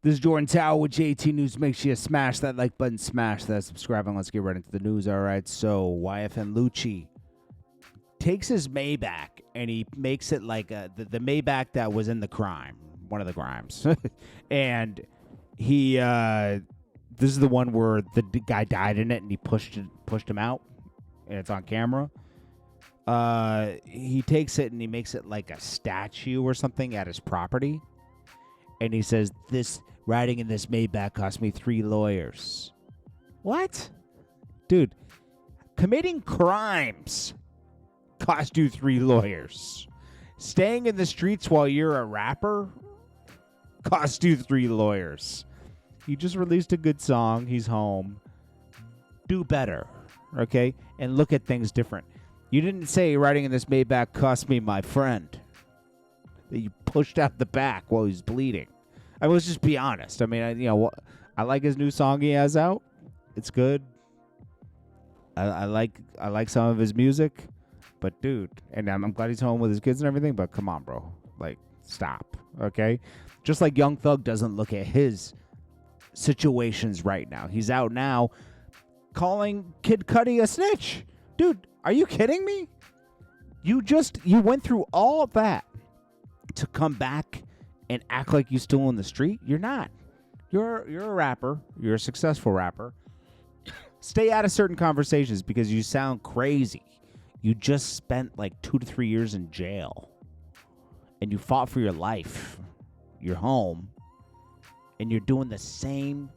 This is Jordan Tower with JT News. Make sure you smash that like button, smash that subscribe, and let's get right into the news. All right, so YFN LUCCI takes his Maybach and he makes it like the Maybach that was in the crime, one of the crimes. And he, this is the one where the guy died in it and he pushed him out, and it's on camera. He takes it and he makes it like a statue or something at his property. And he says, this riding in this Maybach cost me 3 lawyers. What? Dude, committing crimes cost you 3 lawyers. Staying in the streets while you're a rapper cost you 3 lawyers. He just released a good song. He's home. Do better, okay? And look at things different. You didn't say riding in this Maybach cost me my friend that you pushed out the back while he's bleeding. I mean, let's just be honest. I mean, I like his new song he has out. It's good. I like some of his music, but dude, and I'm glad he's home with his kids and everything. But come on, bro, like stop, okay? Just like Young Thug doesn't look at his situations right now. He's out now calling Kid Cudi a snitch. Dude, are you kidding me? You went through all of that to come back and act like you're still in the street? You're not. You're a rapper. You're a successful rapper. Stay out of certain conversations because you sound crazy. You just spent like 2 to 3 years in jail. And you fought for your life. You're home. And you're doing the same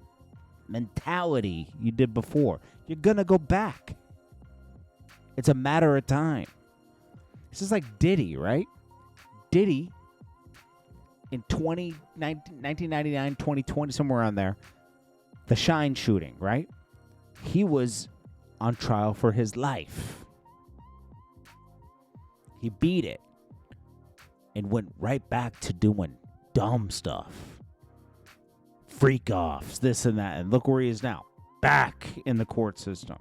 mentality you did before. You're going to go back. It's a matter of time. This is like Diddy, right? Diddy, in 1999, 2020, somewhere around there, the Shine shooting, right? He was on trial for his life. He beat it and went right back to doing dumb stuff. Freak offs, this and that. And look where he is now. Back in the court system.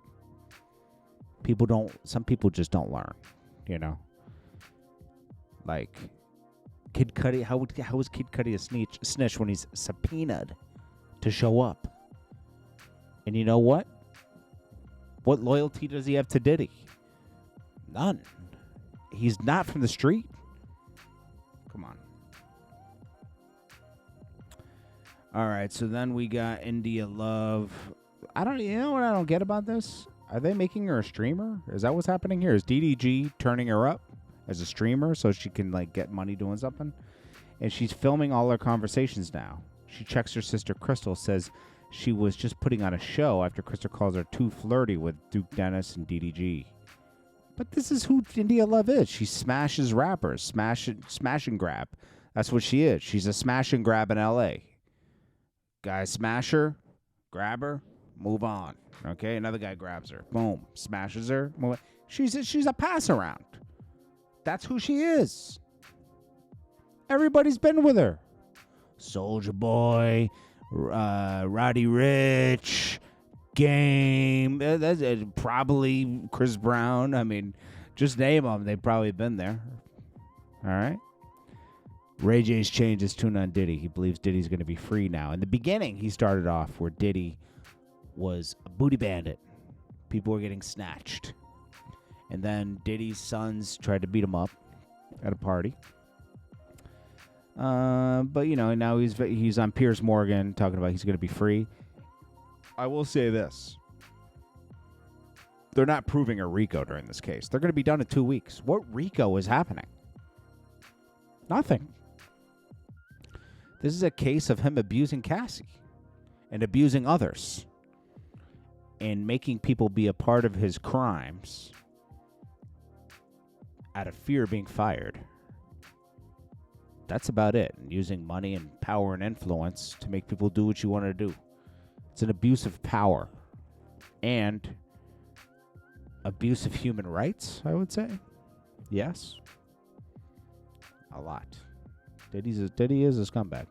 Some people just don't learn, you know? Like, Kid Cudi, how is Kid Cudi a snitch when he's subpoenaed to show up? And you know what? What loyalty does he have to Diddy? None. He's not from the street. Come on. All right, so then we got India Love. You know what I don't get about this? Are they making her a streamer? Is that what's happening here? Is DDG turning her up as a streamer so she can like get money doing something? And she's filming all her conversations now. She checks her sister Crystal, says she was just putting on a show after Crystal calls her too flirty with Duke Dennis and DDG. But this is who India Love is. She smashes rappers, smash and grab. That's what she is. She's a smash and grab in L.A. Guy smash her, grab her, move on. Okay, another guy grabs her, boom, smashes her. She's a pass around. That's who she is. Everybody's been with her. Soulja Boy, Roddy Ricch, Game. That's probably Chris Brown. I mean, just name them. They've probably been there. All right. Ray J's changed his tune on Diddy. He believes Diddy's going to be free now. In the beginning, he started off where Diddy was a booty bandit. People were getting snatched. And then Diddy's sons tried to beat him up at a party. But, now he's on Piers Morgan talking about he's going to be free. I will say this. They're not proving a RICO during this case. They're going to be done in 2 weeks. What RICO is happening? Nothing. This is a case of him abusing Cassie and abusing others and making people be a part of his crimes out of fear of being fired. That's about it. And using money and power and influence to make people do what you want to do. It's an abuse of power and abuse of human rights, I would say. Yes. A lot. Diddy is a scumbag.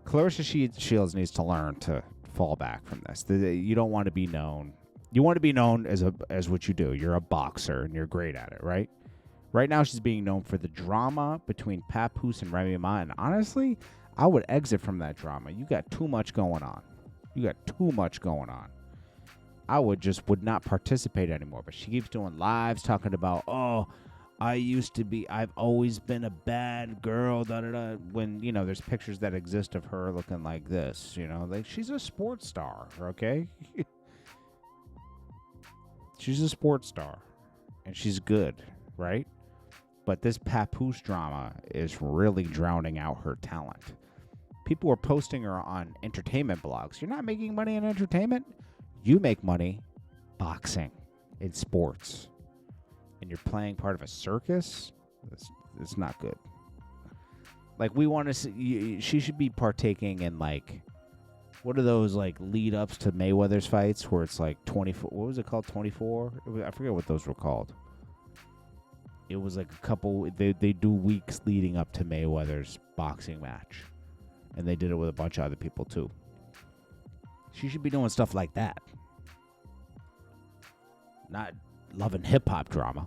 Claressa Shields needs to learn to fall back from this. You don't want to be known. You want to be known as what you do. You're a boxer and you're great at it, right? Right now she's being known for the drama between Papoose and Remy Ma. And honestly, I would exit from that drama. You got too much going on. You got too much going on. I would not participate anymore. But she keeps doing lives talking about, oh, I've always been a bad girl, da-da-da. When, there's pictures that exist of her looking like this, like she's a sports star, okay? She's a sports star, and she's good, right? But this papoose drama is really drowning out her talent. People are posting her on entertainment blogs. You're not making money in entertainment? You make money boxing in sports. And you're playing part of a circus? It's not good. Like, we want to see... She should be partaking in, like... What are those, like, lead-ups to Mayweather's fights where it's, like, 24... What was it called? 24? I forget what those were called. It was, like, a couple... They do weeks leading up to Mayweather's boxing match. And they did it with a bunch of other people, too. She should be doing stuff like that. Not love and hip-hop drama.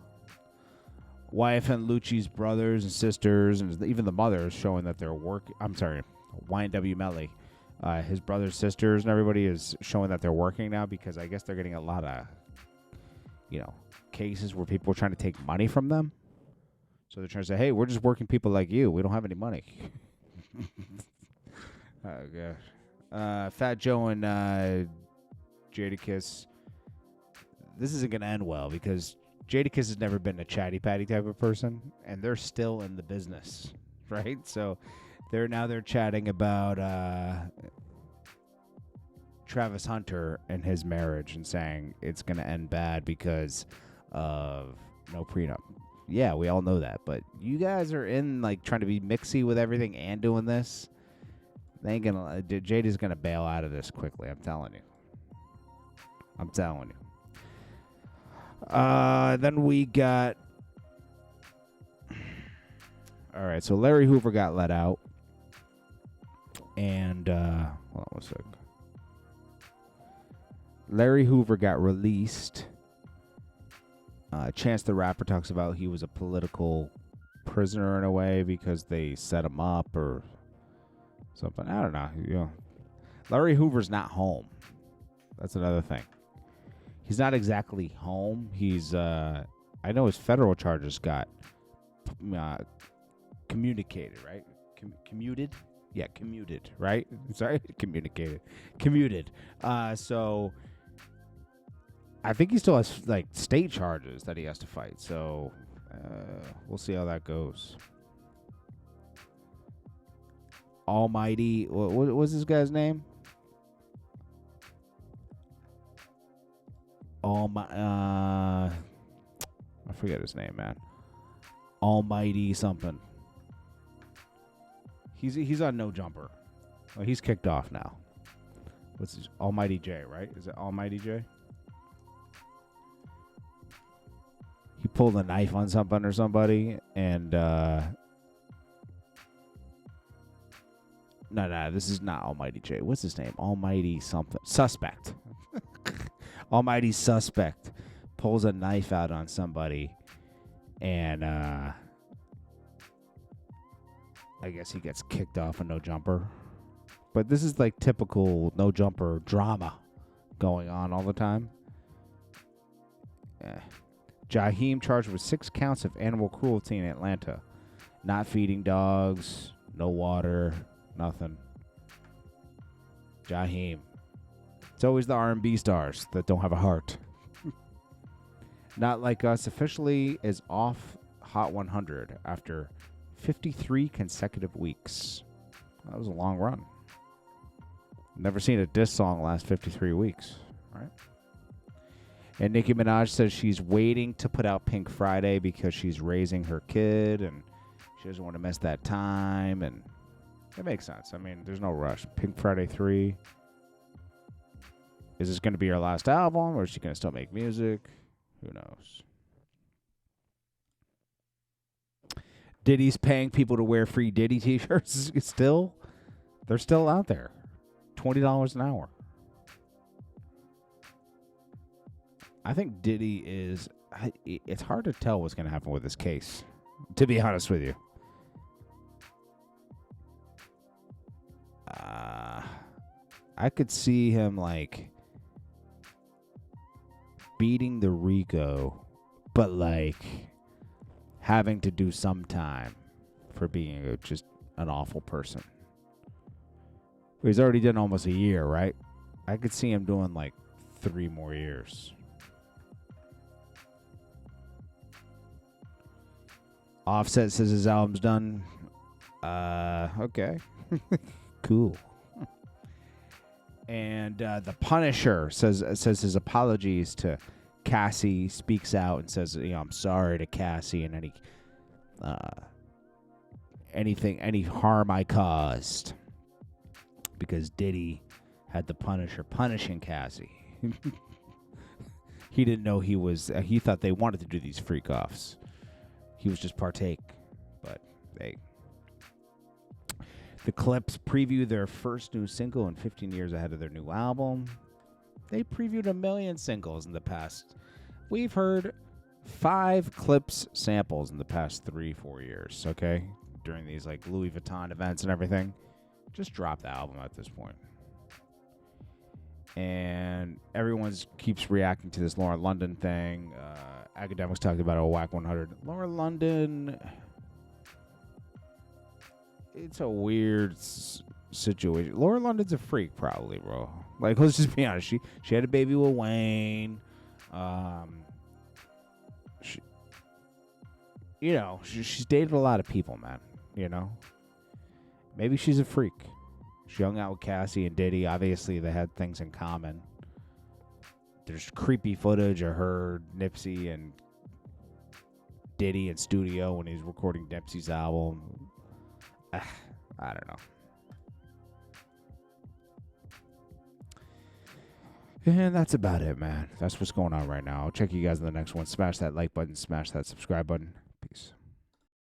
YFN LUCCI's brothers and sisters, and even the mothers, showing that they're YNW Melly. His brothers, sisters, and everybody is showing that they're working now because I guess they're getting a lot of, cases where people are trying to take money from them. So they're trying to say, hey, we're just working people like you. We don't have any money. Oh, gosh. Fat Joe and Jadakiss. This isn't going to end well because Jadakiss has never been a chatty patty type of person, and they're still in the business, right? So they're chatting about Travis Hunter and his marriage and saying it's going to end bad because of no prenup. Yeah, we all know that, but you guys are in like trying to be mixy with everything and doing this. They ain't gonna. Jada's gonna bail out of this quickly. I'm telling you. Then we got. All right, so Larry Hoover got let out, and hold on one sec. Larry Hoover got released. Chance the Rapper talks about he was a political prisoner in a way because they set him up or something. I don't know. Larry Hoover's not home. That's another thing. He's not exactly home. He's, I know his federal charges got communicated, right? Commuted? Yeah, commuted, right? Sorry, communicated. Commuted. So I think he still has, like, state charges that he has to fight. So we'll see how that goes. Almighty, what was this guy's name? I forget his name, man. Almighty something. He's on No Jumper. Well, he's kicked off now. What's his Almighty J, right? Is it Almighty J? He pulled a knife on something or somebody, and no, this is not Almighty J. What's his name? Almighty something. Suspect. Almighty Suspect pulls a knife out on somebody, and I guess he gets kicked off a No Jumper. But this is like typical No Jumper drama going on all the time. Jaheim charged with 6 counts of animal cruelty in Atlanta. Not feeding dogs, no water, nothing. Jaheim. It's always the R&B stars that don't have a heart. Not Like Us officially is off Hot 100 after 53 consecutive weeks. That was a long run. Never seen a diss song last 53 weeks, right? And Nicki Minaj says she's waiting to put out Pink Friday because she's raising her kid and she doesn't want to miss that time. And it makes sense. I mean, there's no rush. Pink Friday 3. Is this going to be her last album or is she going to still make music? Who knows? Diddy's paying people to wear free Diddy t-shirts still. They're still out there. $20 an hour. I think Diddy is... It's hard to tell what's going to happen with this case, to be honest with you. I could see him like beating the Rico, but like having to do some time for being just an awful person. He's already done almost a year, right? I could see him doing like 3 more years. Offset says his album's done. Okay. Cool. And the Punisher says his apologies to Cassie, speaks out and says, I'm sorry to Cassie and any harm I caused, because Diddy had the Punisher punishing Cassie. He didn't know he thought they wanted to do these freak offs. He was just partake, but hey. The Clips preview their first new single in 15 years ahead of their new album. They previewed 1 million singles in the past. We've heard 5 Clips samples in the past 3-4 years, okay? During these like Louis Vuitton events and everything. Just drop the album at this point. And everyone keeps reacting to this Lauren London thing. Academics talked about it on Whack 100. Lauren London, it's a weird situation. Lauren London's a freak, probably, bro. Like, let's just be honest. She had a baby with Wayne. She's dated a lot of people, man. Maybe she's a freak. She hung out with Cassie and Diddy. Obviously, they had things in common. There's creepy footage of her, Nipsey, and Diddy in studio when he's recording Nipsey's album. I don't know. And that's about it, man. That's what's going on right now. I'll check you guys in the next one. Smash that like button. Smash that subscribe button. Peace.